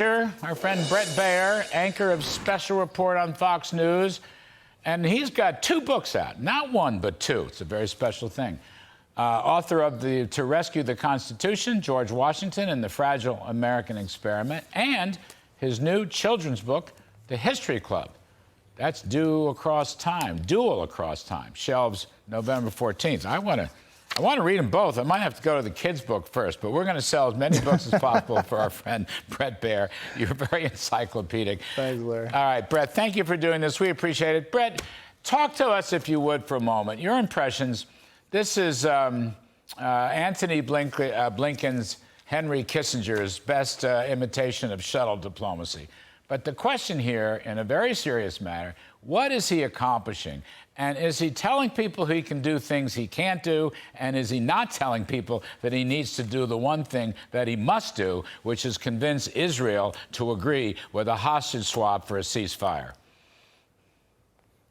Our friend Bret Baier, anchor of Special Report on Fox News, and he's got two books out. Not one, but two. It's a very special thing. Author of To Rescue the Constitution, George Washington and the Fragile American Experiment, and his new children's book, The History Club. That's Dual Across Time, shelves November 14th. I want to read them both. I might have to go to the kids' book first, but we're going to sell as many books as possible for our friend Bret Baier. You're very encyclopedic. Thanks, Larry. All right, Bret, thank you for doing this. We appreciate it. Bret, talk to us, if you would, for a moment. Your impressions. This is Antony Blinken's Henry Kissinger's best imitation of shuttle diplomacy. But the question here, in a very serious matter, what is he accomplishing? And is he telling people he can do things he can't do? And is he not telling people that he needs to do the one thing that he must do, which is convince Israel to agree with a hostage swap for a ceasefire?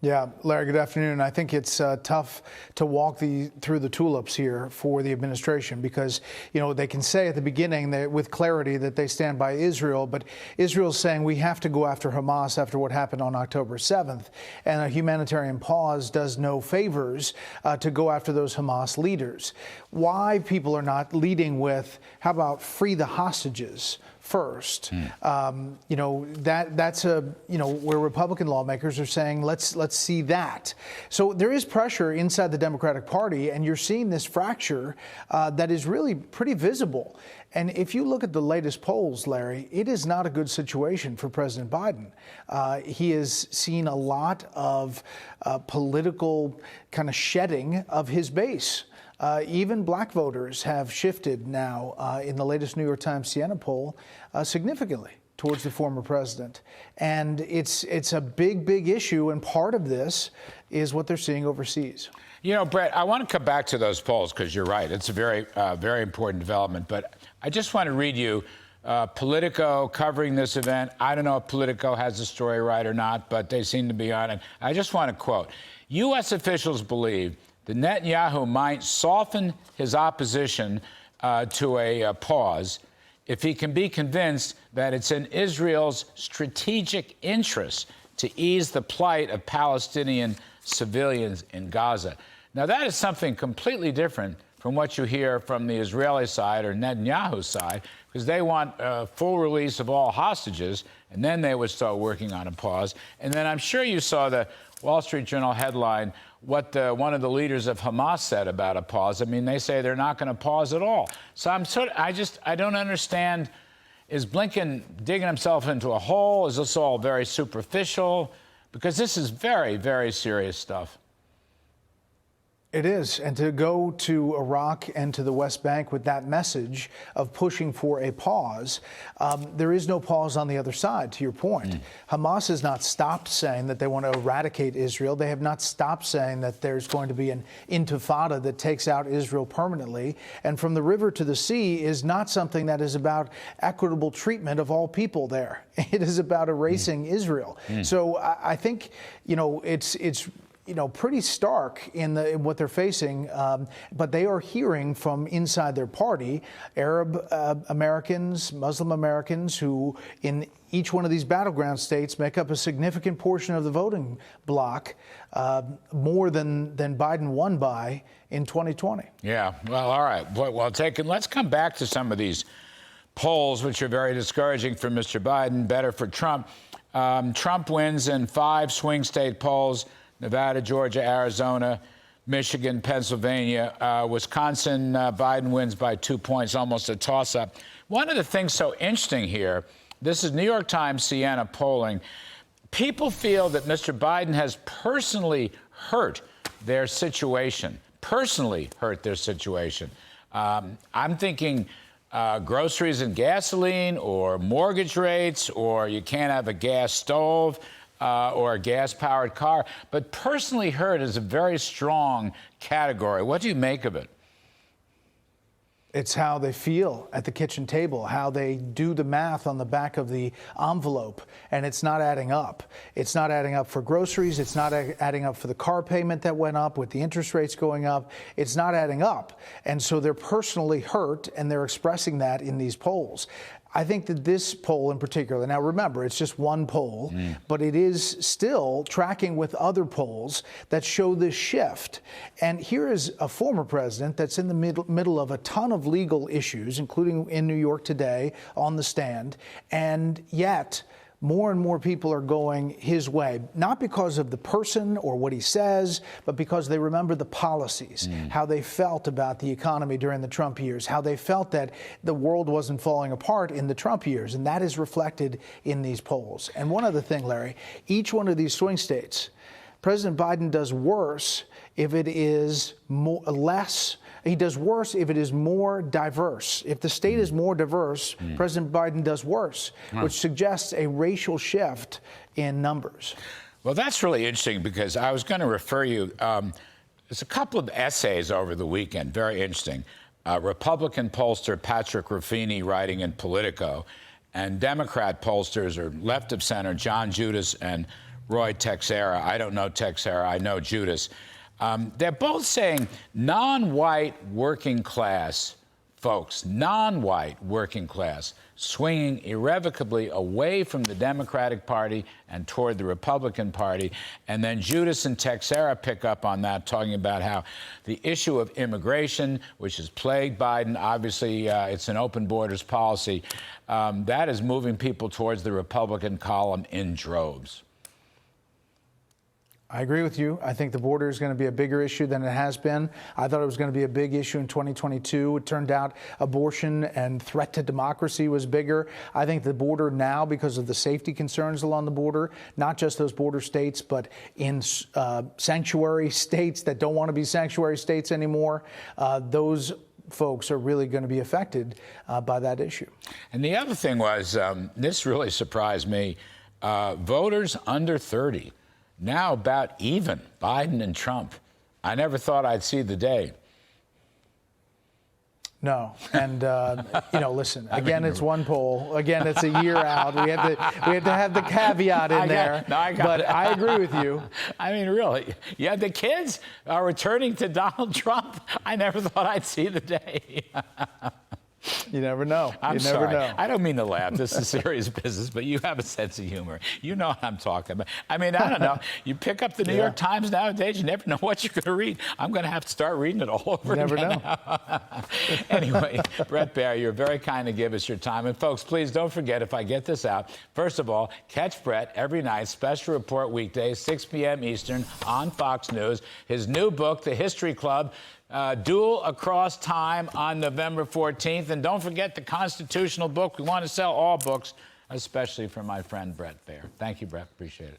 Yeah, Larry, good afternoon. I think it's tough to walk through the tulips here for the administration because, you know, they can say at the beginning that, with clarity, that they stand by Israel, but Israel's saying we have to go after Hamas after what happened on October 7th, and a humanitarian pause does no favors to go after those Hamas leaders. Why people are not leading with, how about free the hostages first? You know, that's where Republican lawmakers are saying, let's see that. So there is pressure inside the Democratic Party, and you're seeing this fracture that is really pretty visible. And if you look at the latest polls, Larry, it is not a good situation for President Biden. He has seen a lot of political kind of shedding of his base. Even black voters have shifted now in the latest New York Times Siena poll significantly towards the former president. And it's a big issue. And part of this is what they're seeing overseas. You know, Bret, I want to come back to those polls because you're right. It's a very important development. But I just want to read you Politico covering this event. I don't know if Politico has the story right or not, but they seem to be on it. I just want to quote, U.S. officials believe that Netanyahu might soften his opposition to a pause if he can be convinced that it's in Israel's strategic interest to ease the plight of Palestinian civilians in Gaza. Now, that is something completely different from what you hear from the Israeli side or Netanyahu's side, because they want full release of all hostages, and then they would start working on a pause. And then I'm sure you saw the Wall Street Journal headline, what one of the leaders of Hamas said about a pause. I mean, they say they're not going to pause at all. So I don't understand. Is Blinken digging himself into a hole? Is this all very superficial? Because this is very serious stuff. It is. And to go to Iraq and to the West Bank with that message of pushing for a pause, there is no pause on the other side, to your point. Hamas has not stopped saying that they want to eradicate Israel. They have not stopped saying that there's going to be an intifada that takes out Israel permanently. And from the river to the sea is not something that is about equitable treatment of all people there. It is about erasing Israel. So I think, you know, it's pretty stark in what they're facing, but they are hearing from inside their party, Arab Americans, Muslim Americans, who in each one of these battleground states make up a significant portion of the voting bloc, more than Biden won by in 2020. Yeah, well, all right. Well taken. Let's come back to some of these polls, which are very discouraging for Mr. Biden, better for Trump. Trump wins in 5 swing state polls: Nevada, Georgia, Arizona, Michigan, Pennsylvania. Wisconsin, Biden wins by 2 points, almost a toss-up. One of the things so interesting here, this is New York Times Siena polling. People feel that Mr. Biden has personally hurt their situation. I'm thinking groceries and gasoline, or mortgage rates, or you can't have a gas stove, or a gas-powered car. But personally hurt is a very strong category. What do you make of it? It's how they feel at the kitchen table, how they do the math on the back of the envelope, and it's not adding up. It's not adding up for groceries. It's not adding up for the car payment that went up with the interest rates going up. It's not adding up. And so they're personally hurt, and they're expressing that in these polls. I think that this poll in particular, now remember, it's just one poll, but it is still tracking with other polls that show this shift. And here is a former president that's in the middle of a ton of legal issues, including in New York today on the stand, and yet more and more people are going his way, not because of the person or what he says, but because they remember the policies, how they felt about the economy during the Trump years, how they felt that the world wasn't falling apart in the Trump years, and that is reflected in these polls. And one other thing, Larry, each one of these swing states, President Biden does worse if it is he does worse if it is more diverse. If the state is more diverse, President Biden does worse, which suggests a racial shift in numbers. Well, that's really interesting because I was going to refer you. There's a couple of essays over the weekend, very interesting. Republican pollster Patrick Ruffini writing in Politico, and Democrat pollsters, or left of center, John Judas and Roy Texera. I don't know Texera, I know Judas. They're both saying non-white working class folks, non-white working class, swinging irrevocably away from the Democratic Party and toward the Republican Party. And then Judas and Texera pick up on that, talking about how the issue of immigration, which has plagued Biden, obviously it's an open borders policy, that is moving people towards the Republican column in droves. I agree with you. I think the border is going to be a bigger issue than it has been. I thought it was going to be a big issue in 2022. It turned out abortion and threat to democracy was bigger. I think the border now, because of the safety concerns along the border, not just those border states, but in sanctuary states that don't want to be sanctuary states anymore, those folks are really going to be affected by that issue. And the other thing was, this really surprised me, voters under 30. Now about even, Biden and Trump. I never thought I'd see the day. No, and listen. Again, it's one poll. Again, it's a year out. We had to have the caveat in there. But I agree with you. I mean, really, yeah, the kids are returning to Donald Trump. I never thought I'd see the day. You never know. I'm sorry. I don't mean to laugh. This is serious business, but you have a sense of humor. You know what I'm talking about. I mean, I don't know. You pick up the New York Times nowadays, you never know what you're going to read. I'm going to have to start reading it all over again. You never know. Anyway, Bret Baier, you're very kind to give us your time. And folks, please don't forget, if I get this out, first of all, catch Bret every night, special report weekdays, 6 p.m. Eastern on Fox News. His new book, The History Club, Duel Across Time, on November 14th. And don't forget the constitutional book. We want to sell all books, especially for my friend Bret Baier. Thank you, Bret. Appreciate it.